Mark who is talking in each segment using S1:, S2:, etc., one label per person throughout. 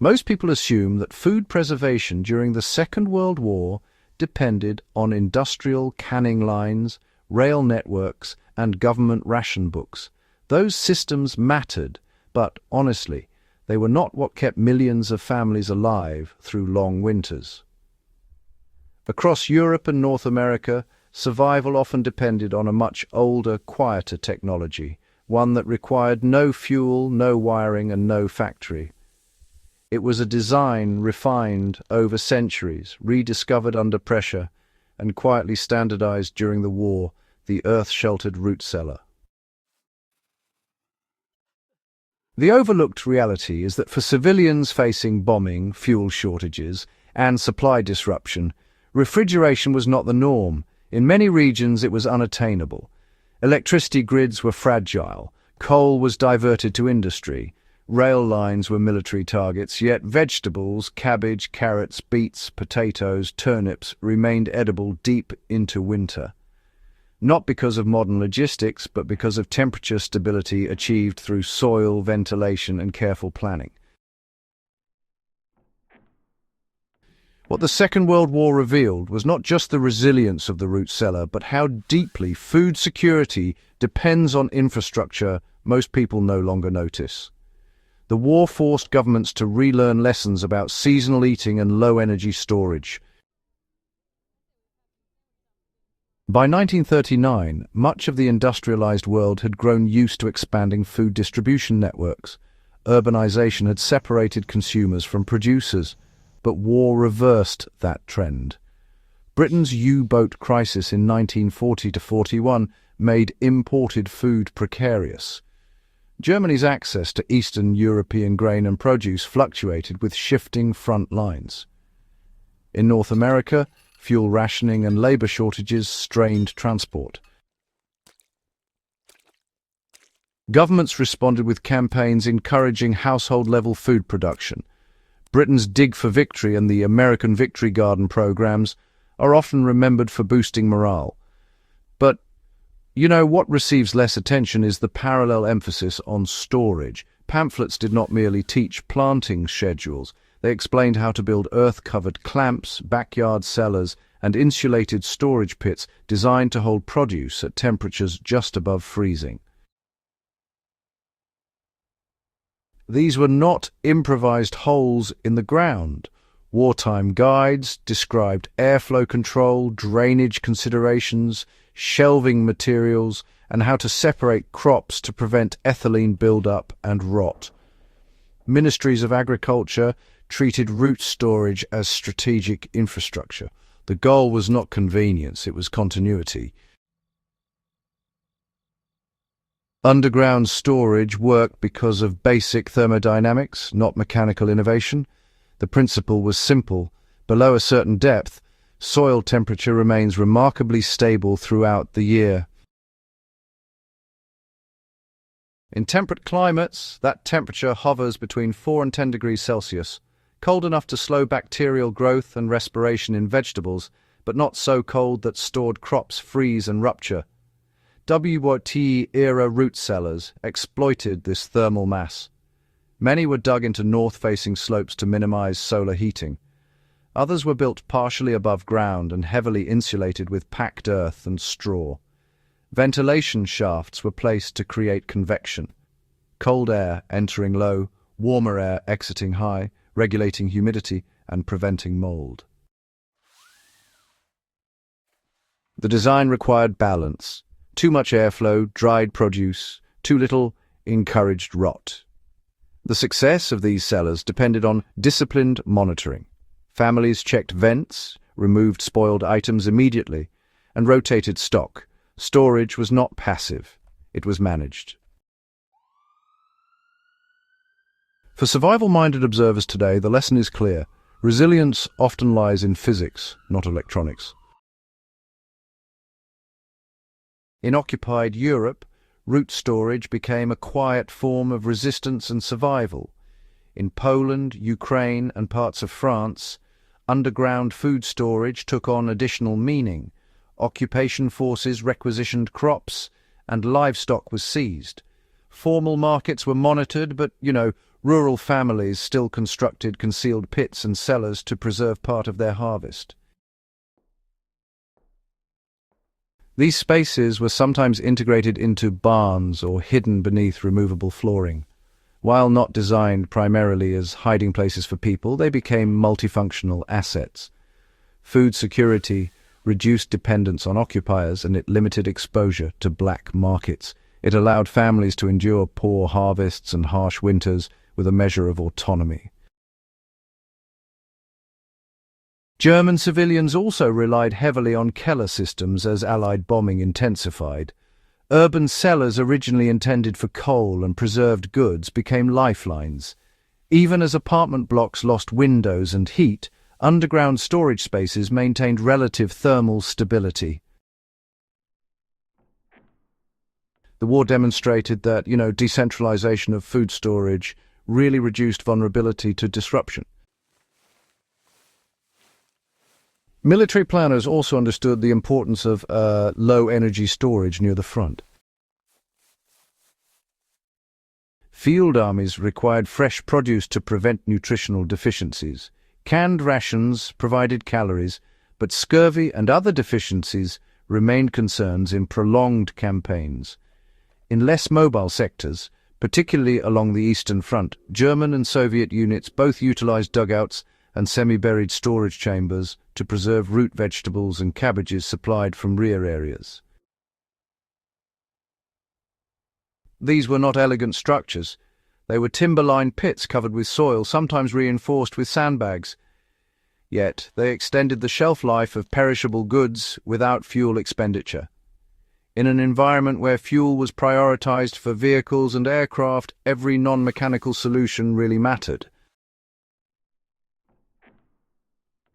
S1: Most people assume that food preservation during the Second World War depended on industrial canning lines, rail networks, and government ration books. Those systems mattered, but honestly, they were not what kept millions of families alive through long winters. Across Europe and North America, survival often depended on a much older, quieter technology, one that required no fuel, no wiring, and no factory. It was a design refined over centuries, rediscovered under pressure, and quietly standardized during the war, the earth-sheltered root cellar. The overlooked reality is that for civilians facing bombing, fuel shortages, and supply disruption, refrigeration was not the norm. In many regions it was unattainable. Electricity grids were fragile, coal was diverted to industry, rail lines were military targets, yet vegetables, cabbage, carrots, beets, potatoes, turnips remained edible deep into winter. Not because of modern logistics, but because of temperature stability achieved through soil, ventilation, and careful planning. What the Second World War revealed was not just the resilience of the root cellar, but how deeply food security depends on infrastructure most people no longer notice. The war forced governments to relearn lessons about seasonal eating and low-energy storage. By 1939, much of the industrialized world had grown used to expanding food distribution networks. Urbanization had separated consumers from producers, but war reversed that trend. Britain's U-boat crisis in 1940–41 made imported food precarious. Germany's access to Eastern European grain and produce fluctuated with shifting front lines. In North America, fuel rationing and labor shortages strained transport. Governments responded with campaigns encouraging household-level food production. Britain's Dig for Victory and the American Victory Garden programs are often remembered for boosting morale. But what receives less attention is the parallel emphasis on storage. Pamphlets did not merely teach planting schedules. They explained how to build earth-covered clamps, backyard cellars, and insulated storage pits designed to hold produce at temperatures just above freezing. These were not improvised holes in the ground. Wartime guides described airflow control, drainage considerations, shelving materials, and how to separate crops to prevent ethylene buildup and rot. Ministries of Agriculture treated root storage as strategic infrastructure. The goal was not convenience, it was continuity. Underground storage worked because of basic thermodynamics, not mechanical innovation. The principle was simple. Below a certain depth, soil temperature remains remarkably stable throughout the year. In temperate climates, that temperature hovers between 4 and 10 degrees Celsius, cold enough to slow bacterial growth and respiration in vegetables, but not so cold that stored crops freeze and rupture. WWII-era root cellars exploited this thermal mass. Many were dug into north-facing slopes to minimize solar heating. Others were built partially above ground and heavily insulated with packed earth and straw. Ventilation shafts were placed to create convection. Cold air entering low, warmer air exiting high, regulating humidity and preventing mold. The design required balance. Too much airflow, dried produce; too little, encouraged rot. The success of these cellars depended on disciplined monitoring. Families checked vents, removed spoiled items immediately, and rotated stock. Storage was not passive, it was managed. For survival-minded observers today, the lesson is clear. Resilience often lies in physics, not electronics. In occupied Europe, root storage became a quiet form of resistance and survival. In Poland, Ukraine, and parts of France, underground food storage took on additional meaning. Occupation forces requisitioned crops, and livestock was seized. Formal markets were monitored, but, Rural families still constructed concealed pits and cellars to preserve part of their harvest. These spaces were sometimes integrated into barns or hidden beneath removable flooring. While not designed primarily as hiding places for people, they became multifunctional assets. Food security reduced dependence on occupiers, and it limited exposure to black markets. It allowed families to endure poor harvests and harsh winters with a measure of autonomy. German civilians also relied heavily on cellar systems as Allied bombing intensified. Urban cellars originally intended for coal and preserved goods became lifelines. Even as apartment blocks lost windows and heat, underground storage spaces maintained relative thermal stability. The war demonstrated that, decentralization of food storage really reduced vulnerability to disruption. Military planners also understood the importance of low-energy storage near the front. Field armies required fresh produce to prevent nutritional deficiencies. Canned rations provided calories, but scurvy and other deficiencies remained concerns in prolonged campaigns. In less mobile sectors, particularly along the Eastern Front, German and Soviet units both utilized dugouts and semi-buried storage chambers to preserve root vegetables and cabbages supplied from rear areas. These were not elegant structures. They were timber-lined pits covered with soil, sometimes reinforced with sandbags. Yet they extended the shelf life of perishable goods without fuel expenditure. In an environment where fuel was prioritized for vehicles and aircraft, every non-mechanical solution really mattered.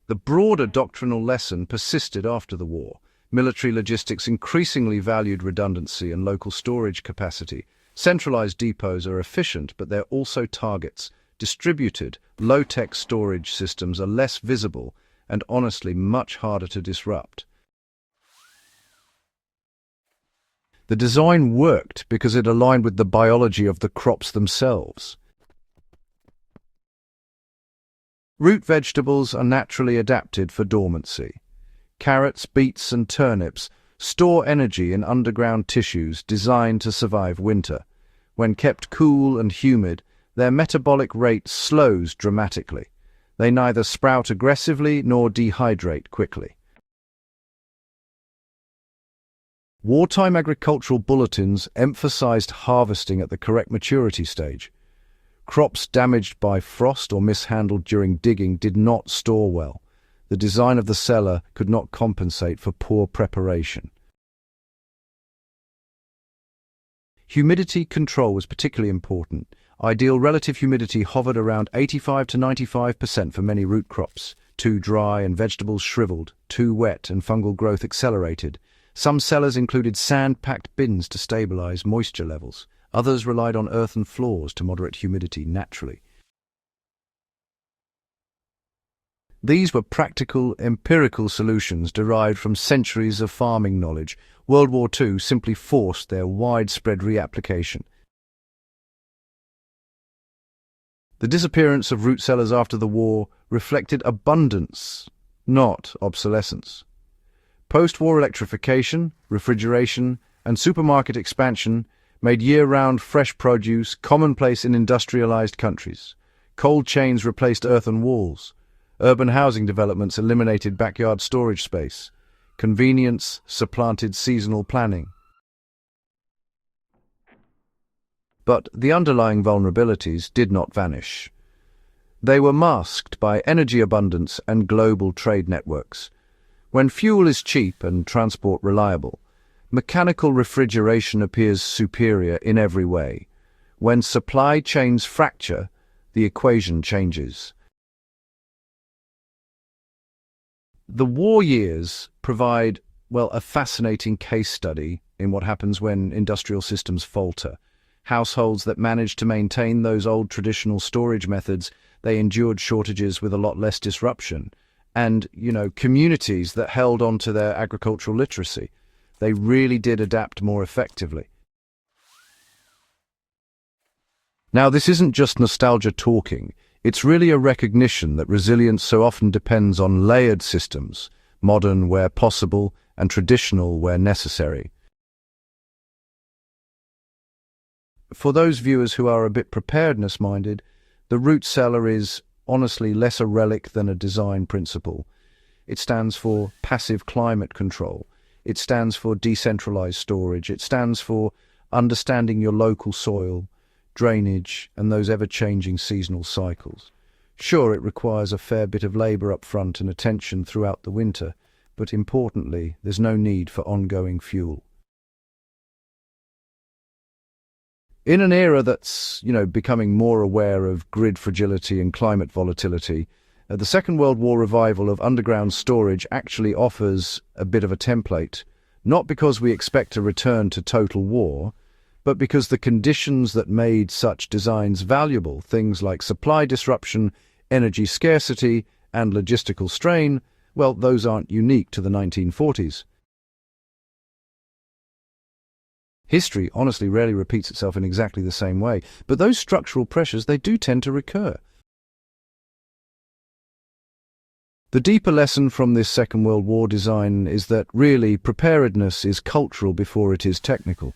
S1: The broader doctrinal lesson persisted after the war. Military logistics increasingly valued redundancy and local storage capacity. Centralized depots are efficient, but they're also targets. Distributed, low-tech storage systems are less visible and honestly much harder to disrupt. The design worked because it aligned with the biology of the crops themselves. Root vegetables are naturally adapted for dormancy. Carrots, beets, and turnips store energy in underground tissues designed to survive winter. When kept cool and humid, their metabolic rate slows dramatically. They neither sprout aggressively nor dehydrate quickly. Wartime agricultural bulletins emphasized harvesting at the correct maturity stage. Crops damaged by frost or mishandled during digging did not store well. The design of the cellar could not compensate for poor preparation. Humidity control was particularly important. Ideal relative humidity hovered around 85 to 95% for many root crops. Too dry and vegetables shriveled, too wet and fungal growth accelerated. Some cellars included sand-packed bins to stabilize moisture levels. Others relied on earthen floors to moderate humidity naturally. These were practical, empirical solutions derived from centuries of farming knowledge. World War II simply forced their widespread reapplication. The disappearance of root cellars after the war reflected abundance, not obsolescence. Post-war electrification, refrigeration, and supermarket expansion made year-round fresh produce commonplace in industrialized countries. Cold chains replaced earthen walls. Urban housing developments eliminated backyard storage space. Convenience supplanted seasonal planning. But the underlying vulnerabilities did not vanish. They were masked by energy abundance and global trade networks. When fuel is cheap and transport reliable, mechanical refrigeration appears superior in every way. When supply chains fracture, the equation changes. The war years provide, a fascinating case study in what happens when industrial systems falter. Households that managed to maintain those old traditional storage methods, they endured shortages with a lot less disruption. And, communities that held on to their agricultural literacy, they really did adapt more effectively. Now, this isn't just nostalgia talking. It's really a recognition that resilience so often depends on layered systems, modern where possible and traditional where necessary. For those viewers who are a bit preparedness-minded, the root cellar is honestly less a relic than a design principle. It stands for passive climate control. It stands for decentralized storage. It stands for understanding your local soil, drainage, and those ever-changing seasonal cycles. Sure, it requires a fair bit of labor up front and attention throughout the winter, but importantly, there's no need for ongoing fuel. In an era that's, becoming more aware of grid fragility and climate volatility, the Second World War revival of underground storage actually offers a bit of a template, not because we expect a return to total war, but because the conditions that made such designs valuable, things like supply disruption, energy scarcity, and logistical strain, well, those aren't unique to the 1940s. History honestly rarely repeats itself in exactly the same way, but those structural pressures, they do tend to recur. The deeper lesson from this Second World War design is that really preparedness is cultural before it is technical.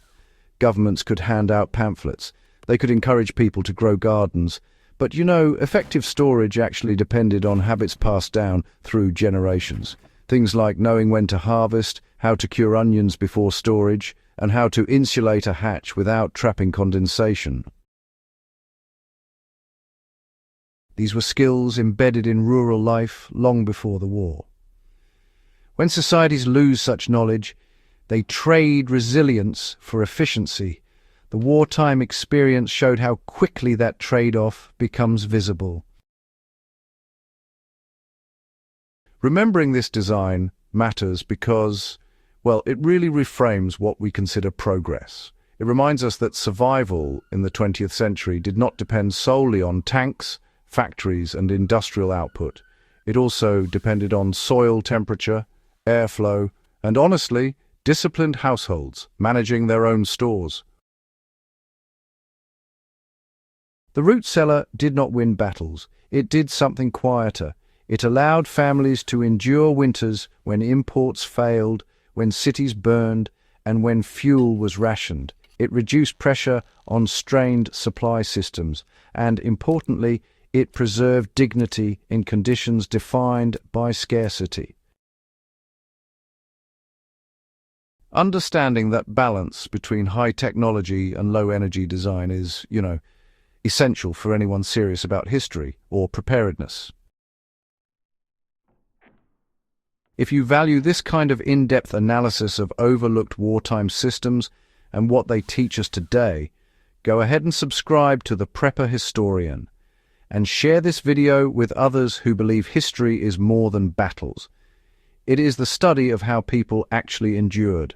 S1: Governments could hand out pamphlets, they could encourage people to grow gardens, but effective storage actually depended on habits passed down through generations. Things like knowing when to harvest, how to cure onions before storage, and how to insulate a hatch without trapping condensation. These were skills embedded in rural life long before the war. When societies lose such knowledge, they trade resilience for efficiency. The wartime experience showed how quickly that trade-off becomes visible. Remembering this design matters because, well, it really reframes what we consider progress. It reminds us that survival in the 20th century did not depend solely on tanks, factories, and industrial output. It also depended on soil temperature, airflow, and honestly, disciplined households managing their own stores. The root cellar did not win battles. It did something quieter. It allowed families to endure winters when imports failed, when cities burned, and when fuel was rationed. It reduced pressure on strained supply systems, and importantly, it preserved dignity in conditions defined by scarcity. Understanding that balance between high technology and low energy design is, essential for anyone serious about history or preparedness. If you value this kind of in-depth analysis of overlooked wartime systems and what they teach us today, go ahead and subscribe to The Prepper Historian and share this video with others who believe history is more than battles. It is the study of how people actually endured,